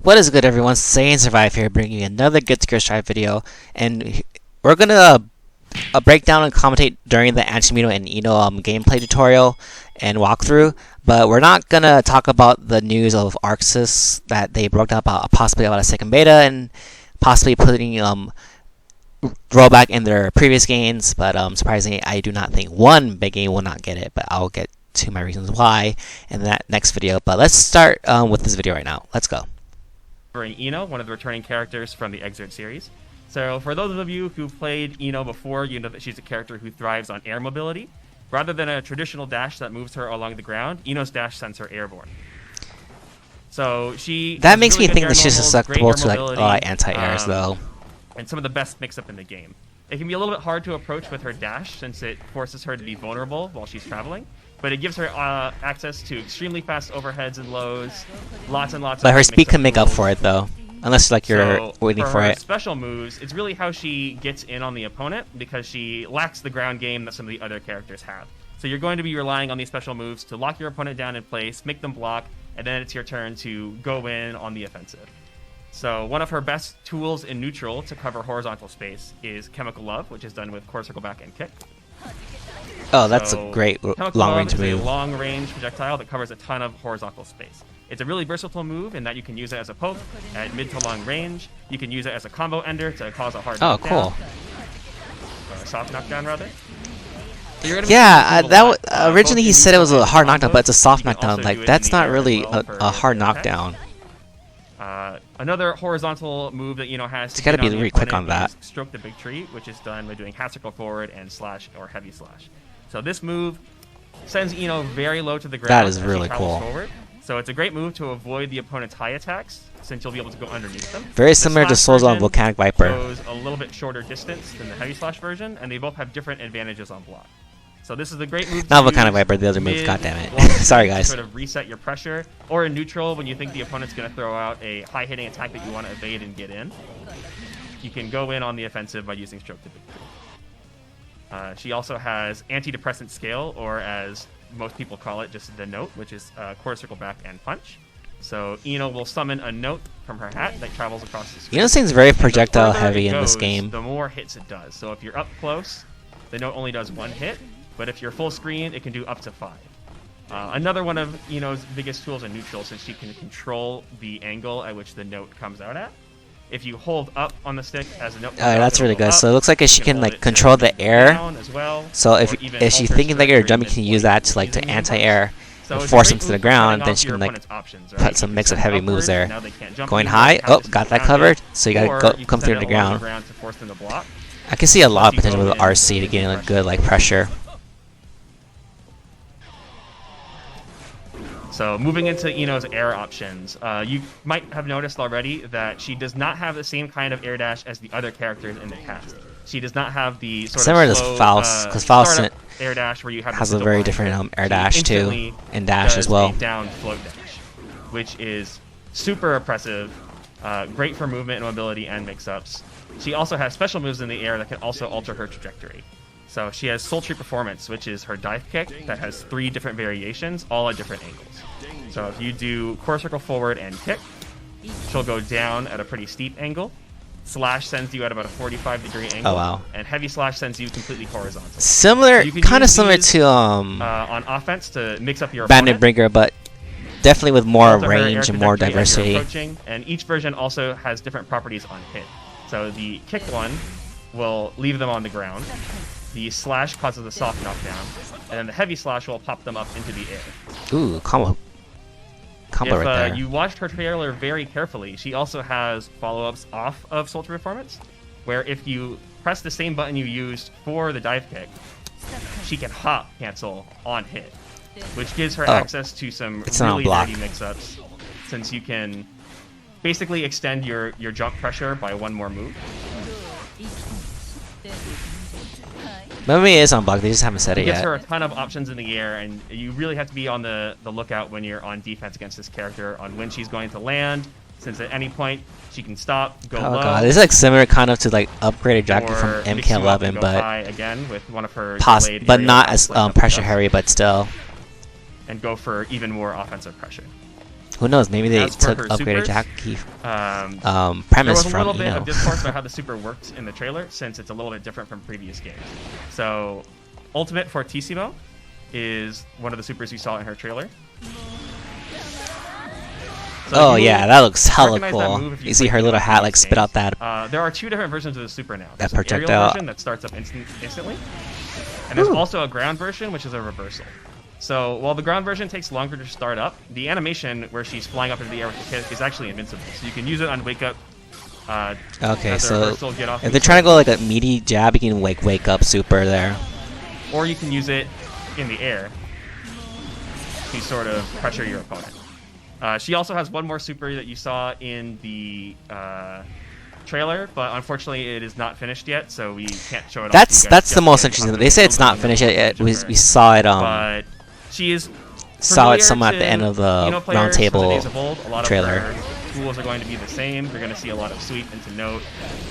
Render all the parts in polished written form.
What is good, everyone? Sane Survive here, bringing you another Good to Gear Strive video, and we're gonna break down and commentate during the Anji Mito and Ino gameplay tutorial and walkthrough. But we're not gonna talk about the news of Arxis that they broke down about possibly about a second beta and possibly putting rollback in their previous games. But surprisingly, I do not think one big game will not get it. But I'll get to my reasons why in that next video. But let's start with this video right now. Let's go. Ino, one of the returning characters from the Exert series. So for those of you who've played Ino before, you know that she's a character who thrives on air mobility. Rather than a traditional dash that moves her along the ground, Ino's dash sends her airborne. So that makes me think that she's susceptible to like anti-airs though. And some of the best mix-up in the game. It can be a little bit hard to approach with her dash since it forces her to be vulnerable while she's traveling. But it gives her access to extremely fast overheads and lows, lots and lots. But her speed can make up for it, though, unless like you're waiting for it. Special moves, it's really how she gets in on the opponent because she lacks the ground game that some of the other characters have. So you're going to be relying on these special moves to lock your opponent down in place, make them block, and then it's your turn to go in on the offensive. So one of her best tools in neutral to cover horizontal space is Chemical Love, which is done with core circle back and kick. Oh, that's a great long-range move. It's a long-range projectile that covers a ton of horizontal space. It's a really versatile move in that you can use it as a poke at mid to long range. You can use it as a combo ender to cause a hard knockdown. Cool. Or a soft knockdown, rather. So originally he said it was a hard knockdown, but it's a soft knockdown. Like, that's not really a hard knockdown. Another horizontal move that Ino has. You gotta be really quick on that. Stroke the big tree, which is done by doing half circle forward and slash or heavy slash. So this move sends Ino very low to the ground. That is really cool. Forward. So it's a great move to avoid the opponent's high attacks, since you'll be able to go underneath them. Very similar to Souls on Volcanic Viper. Goes a little bit shorter distance than the heavy slash version, and they both have different advantages on block. So this is a great move. Not Volcanic Viper, the other moves. Goddammit. Sorry, guys. Sort of reset your pressure, or in neutral when you think the opponent's going to throw out a high-hitting attack that you want to evade and get in. You can go in on the offensive by using Stroke to Big Tree. She also has Antidepressant Scale, or as most people call it, just the Note, which is Core Circle Back and Punch. So Ino will summon a note from her hat that travels across the screen. Ino seems very projectile heavy in this game. The more hits it does. So if you're up close, the note only does one hit. But if you're full screen, it can do up to 5. Another one of Ino's biggest tools in neutral, since she can control the angle at which the note comes out at. If you hold up on the stick as a note, that's really good. So it looks like she can like control the air. So if she's thinking that you're jumping, you can use that to anti-air and force them to the ground. Then she can like put some mix of heavy moves there. Going high. Oh, got that covered. So you gotta come through the ground. I can see a lot of potential with RC to get a good like pressure. So moving into Ino's air options, you might have noticed already that she does not have the same kind of air dash as the other characters in the cast. She does not have the sort of slow Faust, because Faust air dash where you have has a very different air dash too, and dash as well. Down float dash, which is super oppressive, great for movement and mobility and mix-ups. She also has special moves in the air that can also alter her trajectory. So she has Sultry Performance, which is her dive kick that has 3 different variations, all at different angles. So if you do core circle forward and kick, she'll go down at a pretty steep angle. Slash sends you at about a 45-degree angle. Oh, wow. And heavy slash sends you completely horizontal. Similar, kind of similar to on offense to mix up your Bandit Bringer, but definitely with more range and more diversity. And each version also has different properties on hit. So the kick one will leave them on the ground. The slash causes a soft knockdown, and then the heavy slash will pop them up into the air. Ooh, combo right there. If you watched her trailer very carefully, she also has follow-ups off of Sultry Performance, where if you press the same button you used for the dive kick, she can hop cancel on hit, which gives her access to some really dirty mix-ups, since you can basically extend your jump pressure by 1 more move. Maybe it is on block, they just haven't said it yet. It gives her a ton of options in the air, and you really have to be on the lookout when you're on defense against this character on when she's going to land, since at any point she can stop, go low. Oh god, this is like similar kind of to like upgraded jacket from MK11, but again with one of her but not as pressure heavy, but still. And go for even more offensive pressure. Who knows? Maybe they As for took her upgraded supers, Jackie there premise was a from little bit Ino. of discourse about how the super worked in the trailer, since it's a little bit different from previous games. So, Ultimate Fortissimo is one of the supers you saw in her trailer. So Oh yeah, that looks hella recognize that cool. move if You see played her Ino little in hat previous like spit out games. that. There are 2 different versions of the super now. There's That an aerial projectile. version that starts up instantly, and there's also a ground version, which is a reversal. So while the ground version takes longer to start up, the animation where she's flying up into the air with the kick is actually invincible. So you can use it on wake up. Okay, as a so reversal, get off if they're trying to go like a meaty jab, you can wake up super there. or you can use it in the air to sort of pressure your opponent. She also has one more super that you saw in the trailer, but unfortunately it is not finished yet, so we can't show it off. That's the most interesting. They say it's not finished yet. We saw it. But she is Saw it familiar somewhat at the to end of the Ino players roundtable from the days of old. A lot trailer. of her tools are going to be the same. You're going to see a lot of sweep into note,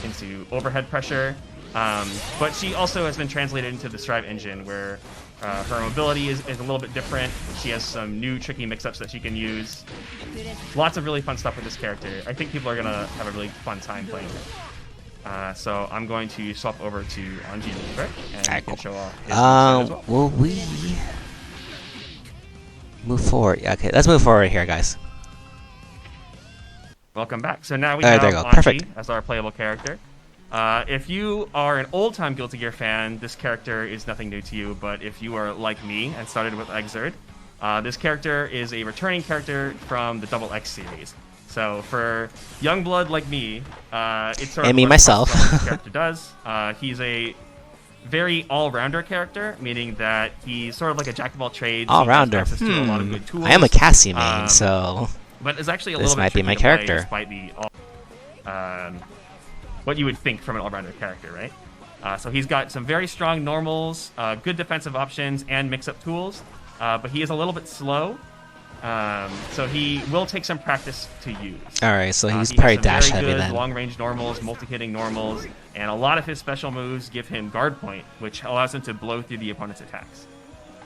into overhead pressure. But she also has been translated into the Strive engine, where her mobility is a little bit different. She has some new tricky mix-ups that she can use. Lots of really fun stuff with this character. I think people are going to have a really fun time playing her. So I'm going to swap over to Anji Mito, and he can show off his moveset as well. Will we move forward? Yeah, okay, let's move forward here, guys. Welcome back. So now we There have you go. Anji Perfect. as our playable character. If you are an old-time Guilty Gear fan, this character is nothing new to you, but if you are like me and started with Exerd, this character is a returning character from the Double X series. So for young blood like me, it's sort of And me what myself. this character does. He's a very all-rounder character, meaning that he's sort of like a jack of all trades. All-rounder. He has access to a lot of good tools. I am a Cassie main, so But it's actually a this little bit might be tricky my to play character. despite the what you would think from an all-rounder character, right? So he's got some very strong normals, good defensive options, and mix-up tools. But he is a little bit slow, so he will take some practice to use. all right. So he's He probably has some dash very heavy good then. long-range normals, multi-hitting normals, and a lot of his special moves give him guard point, which allows him to blow through the opponent's attacks.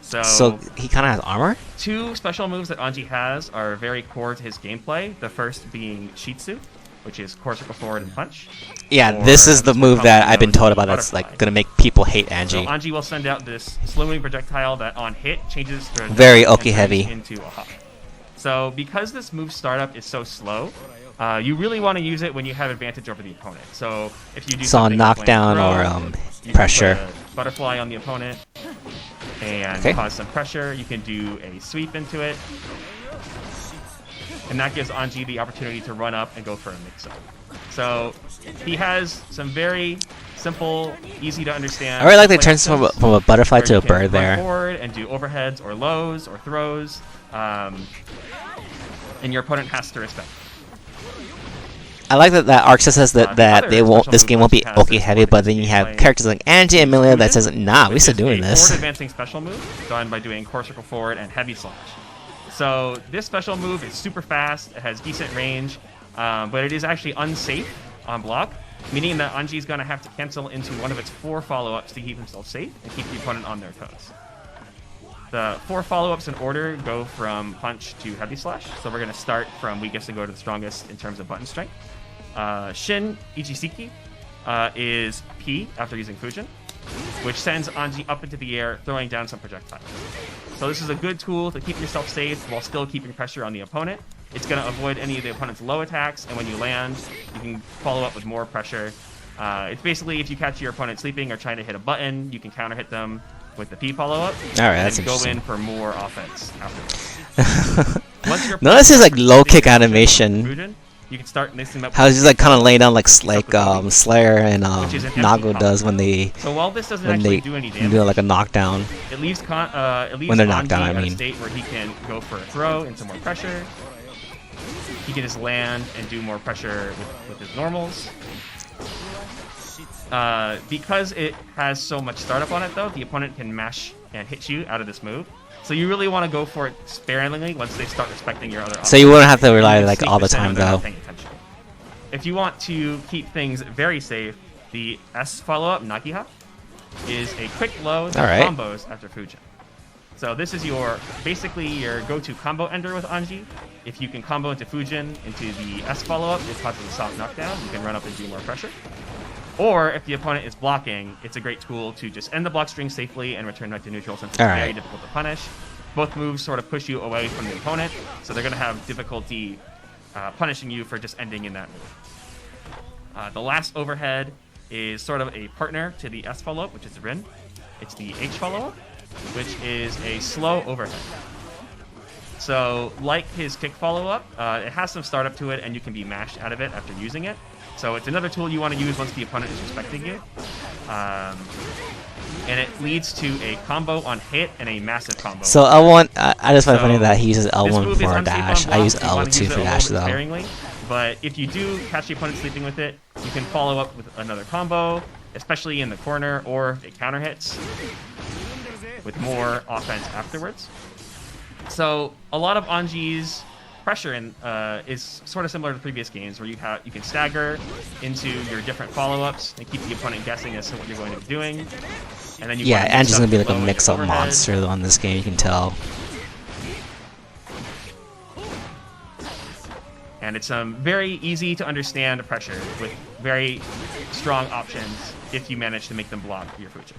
So he kind of has armor. 2 special moves that Anji has are very core to his gameplay. The first being Shitsu, which is core circle forward and punch. Yeah, Or this is the as it's move that commonly I've been known as told the about. That's butterfly. like gonna make people hate So Anji. Anji will send out this slow-moving projectile that on hit changes to a Very dash and Oki turns heavy. into a hop. So because this move startup is so slow, you really want to use it when you have advantage over the opponent. So if you do So something like knockdown throw, or you can pressure. put a butterfly on the opponent and Okay. cause some pressure. You can do a sweep into it, and that gives Anji the opportunity to run up and go for a mix-up. So he has some very simple, easy to understand. I really like the play turns from options a butterfly where to you a can bird run there. forward and do overheads or lows or throws, and your opponent has to respect. I like that Arc says that other they won't. special This move game won't be Anji has Oki is heavy, one but that then you you can have play characters like Anji and Milia that says, "Nah, we which still is doing a this." forward advancing special move done by doing core circle forward and heavy slash. So this special move is super fast. It has decent range, but it is actually unsafe on block, meaning that Anji is going to have to cancel into one of its 4 follow-ups to keep himself safe and keep the opponent on their toes. The 4 follow-ups in order go from punch to heavy slash. So we're going to start from weakest and go to the strongest in terms of button strength. Shin Ichisiki is P after using Fujin, which sends Anji up into the air, throwing down some projectiles. So this is a good tool to keep yourself safe while still keeping pressure on the opponent. It's going to avoid any of the opponent's low attacks, and when you land, you can follow up with more pressure. It's basically if you catch your opponent sleeping or trying to hit a button, you can counter hit them with the P follow-up, that's and go interesting. in for more offense afterwards. Once your Notice his like low kick opponent animation. Fujin, you can start mixing them up. How he's like kind of laying down like Slayer and Which is an empty Nago combo. does when they So while this doesn't when actually they do any do damage, like a knockdown. it leaves When they're knocked Anji down, I at a mean. state where he can go for a throw into more pressure. He can just land and do more pressure with his normals. Because it has so much startup on it, though, the opponent can mash and hit you out of this move. So you really want to go for it sparingly once they start respecting your other options. So you wouldn't have to You rely can like sneak all the this in time when they're not though. paying attention. If you want to keep things very safe, the S follow-up, Nagiha, is a quick low that Alright. combos after Fujin. So this is basically your go-to combo ender with Anji. If you can combo into Fujin, into the S follow-up, it causes a soft knockdown. You can run up and do more pressure. Or if the opponent is blocking, it's a great tool to just end the block string safely and return back to neutral since it's very difficult to punish. Both moves sort of push you away from the opponent, so they're going to have difficulty punishing you for just ending in that move. The last overhead is sort of a partner to the S follow-up, which is the Rin. It's the H follow-up, which is a slow overhead. So, like his kick follow-up, it has some startup to it, and you can be mashed out of it after using it. So it's another tool you want to use once the opponent is respecting you. And it leads to a combo on hit and a massive combo. So L1, I just find it funny that he uses L1 for dash. I use L2 for dash though. Sparingly, but if you do catch the opponent sleeping with it, you can follow up with another combo, especially in the corner, or if it counter hits with more offense afterwards. So a lot of Anji's pressure is sort of similar to previous games, where you can stagger into your different follow-ups and keep the opponent guessing as to what you're going to be doing. And then Anji's gonna be like a mix-up monster on this game. You can tell. And it's very easy to understand pressure with very strong options if you manage to make them block your Fujin.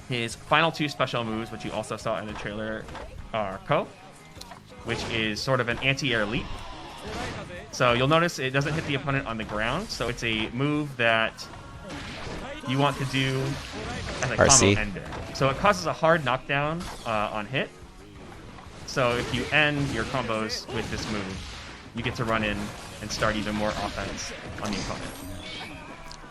His final two special moves, which you also saw in the trailer, are Ko, which is sort of an anti-air leap. So you'll notice it doesn't hit the opponent on the ground, so it's a move that you want to do as a combo ender. So it causes a hard knockdown on hit. So if you end your combos with this move, you get to run in and start even more offense on the opponent.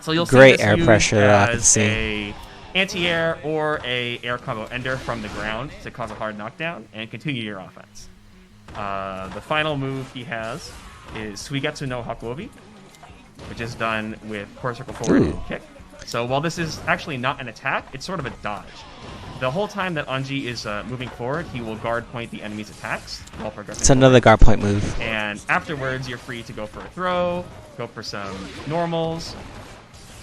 So you'll see this air pressure as a anti-air or a air combo ender from the ground to cause a hard knockdown and continue your offense. The final move he has is Suigatsu no Hakuobi, which is done with core circle forward and kick. So while this is actually not an attack, it's sort of a dodge. The whole time that Anji is moving forward, he will guard point the enemy's attacks while progressing. It's another guard point move. And afterwards, you're free to go for a throw, go for some normals.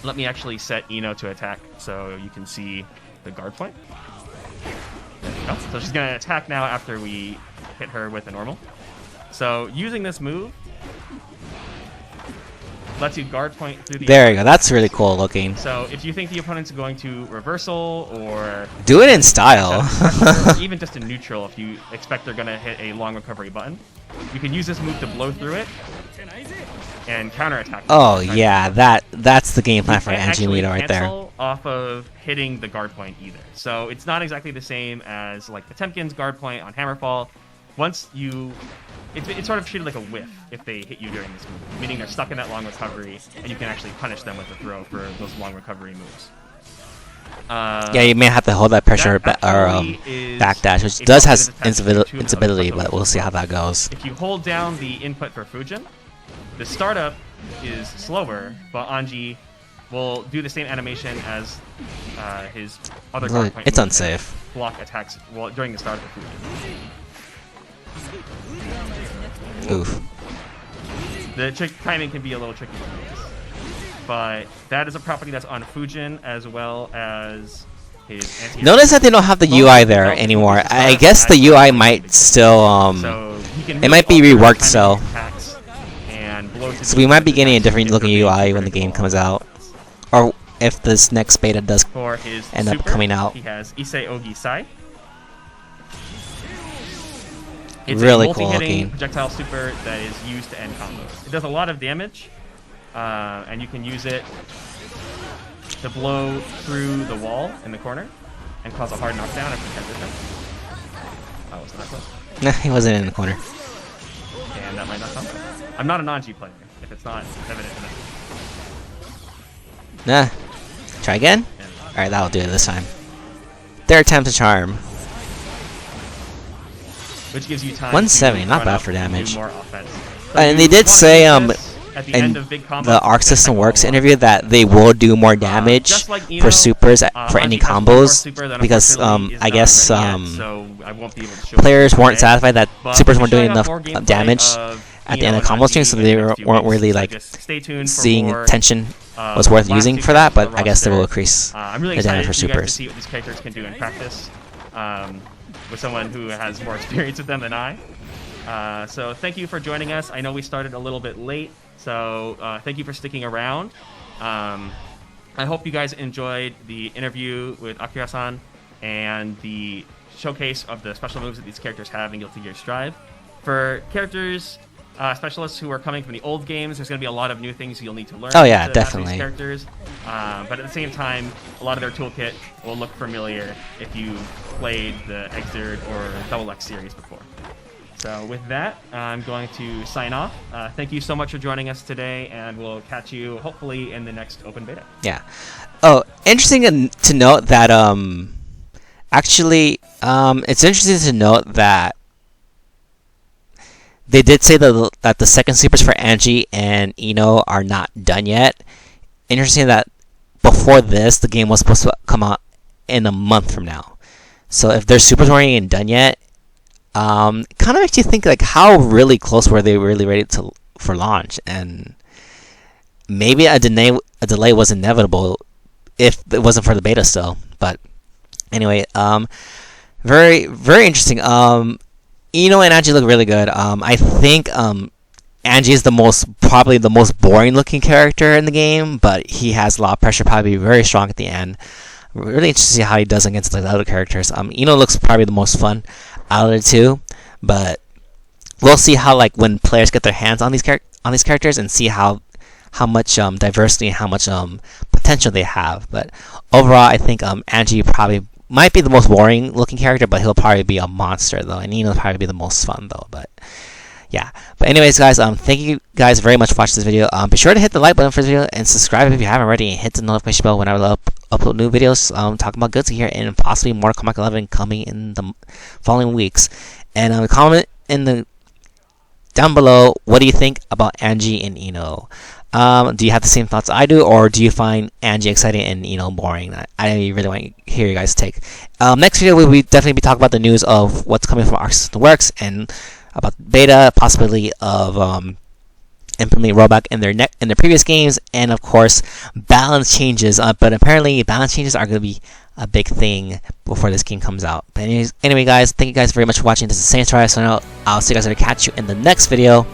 Let me actually set Ino to attack so you can see the guard point. There you go. So she's going to attack now after we hit her with a normal. So using this move lets you guard point through the... There you go. That's really cool looking. So if you think the opponent's going to reversal or... do it in style. or even just in neutral if you expect they're going to hit a long recovery button, you can use this move to blow through it and counterattack. Oh yeah, that's the game plan for Anji Mito right there. Off of hitting the guard point either. So it's not exactly the same as like Potemkin's guard point on Hammerfall. Once you... It's sort of treated like a whiff if they hit you during this move, meaning they're stuck in that long recovery, and you can actually punish them with a throw for those long recovery moves. Yeah, you may have to hold that pressure or backdash, which does has instability, but we'll see how that goes. If you hold down the input for Fujin, the startup is slower, but Anji will do the same animation as his other guard point. It's unsafe. Block attacks during the start of the Fujin. Oof. The timing can be a little tricky, but that is a property that's on Fujin as well as his anti-air. Notice that they don't have the UI there anymore. I guess the UI might still it might be reworked, so we might be getting a different looking UI when the game comes out, or if this next beta does end up coming out. He has Issei Ogi Sai. It's really a cool looking projectile super that is used to end combos. It does a lot of damage, and you can use it to blow through the wall in the corner and cause a hard knockdown after 10%. Oh, was that close? Nah, he wasn't in the corner. And that might not count. I'm not a Anji player, if it's not evident enough. Nah. Try again? Alright, that'll do it this time. Third time's a charm. Which gives you time 170, not bad for damage. More offense. And they did say in the Arc System Works interview that they will do more damage like for supers for any combos, because I guess players weren't satisfied that supers weren't doing enough damage at the end of the combo stream, so they weren't really like seeing tension was worth using for that, but I guess they will increase the damage for supers. To see what these characters can do in practice. with someone who has more experience with them than I. So thank you for joining us. I know we started a little bit late, so thank you for sticking around. I hope you guys enjoyed the interview with Akira-san and the showcase of the special moves that these characters have in Guilty Gear Strive. For characters, specialists who are coming from the old games, there's going to be a lot of new things you'll need to learn. Oh yeah, to definitely. These characters, but at the same time, a lot of their toolkit will look familiar if you've played the Xrd or Double X series before. So with that, I'm going to sign off. Thank you so much for joining us today, and we'll catch you hopefully in the next open beta. Yeah. Oh, interesting to note that actually it's interesting to note that they did say that the second supers for Anji and Ino are not done yet. Interesting that before this, the game was supposed to come out in a month from now. So if their supers weren't even done yet, kind of makes you think like how really close were they really ready for launch, and maybe a delay was inevitable if it wasn't for the beta still. But anyway, very very interesting. Ino and Anji look really good. I think Anji is probably the most boring looking character in the game, but he has a lot of pressure, probably very strong at the end. Really interested to see how he does against the other characters. Ino looks probably the most fun out of the two, but we'll see how when players get their hands on these characters and see how much diversity and how much potential they have. But overall, I think Anji probably might be the most boring looking character, but he'll probably be a monster though, and Ino will probably be the most fun though. But yeah. But anyways, guys, thank you guys very much for watching this video. Be sure to hit the like button for this video and subscribe if you haven't already, and hit the notification bell whenever I upload new videos talking about Guilty Gear and possibly more Comic 11 coming in the following weeks. And comment down below, what do you think about Anji and Ino? Do you have the same thoughts I do, or do you find Anji exciting and Ino boring? I really want to hear your guys' take. Next video, we'll definitely be talking about the news of what's coming from Arc System Works and about beta, possibility of implementing rollback in their previous games, and of course balance changes. But apparently balance changes are going to be a big thing before this game comes out. But anyway, guys, thank you guys very much for watching. This is Saints Rise, so I'll see you guys later. Catch you in the next video.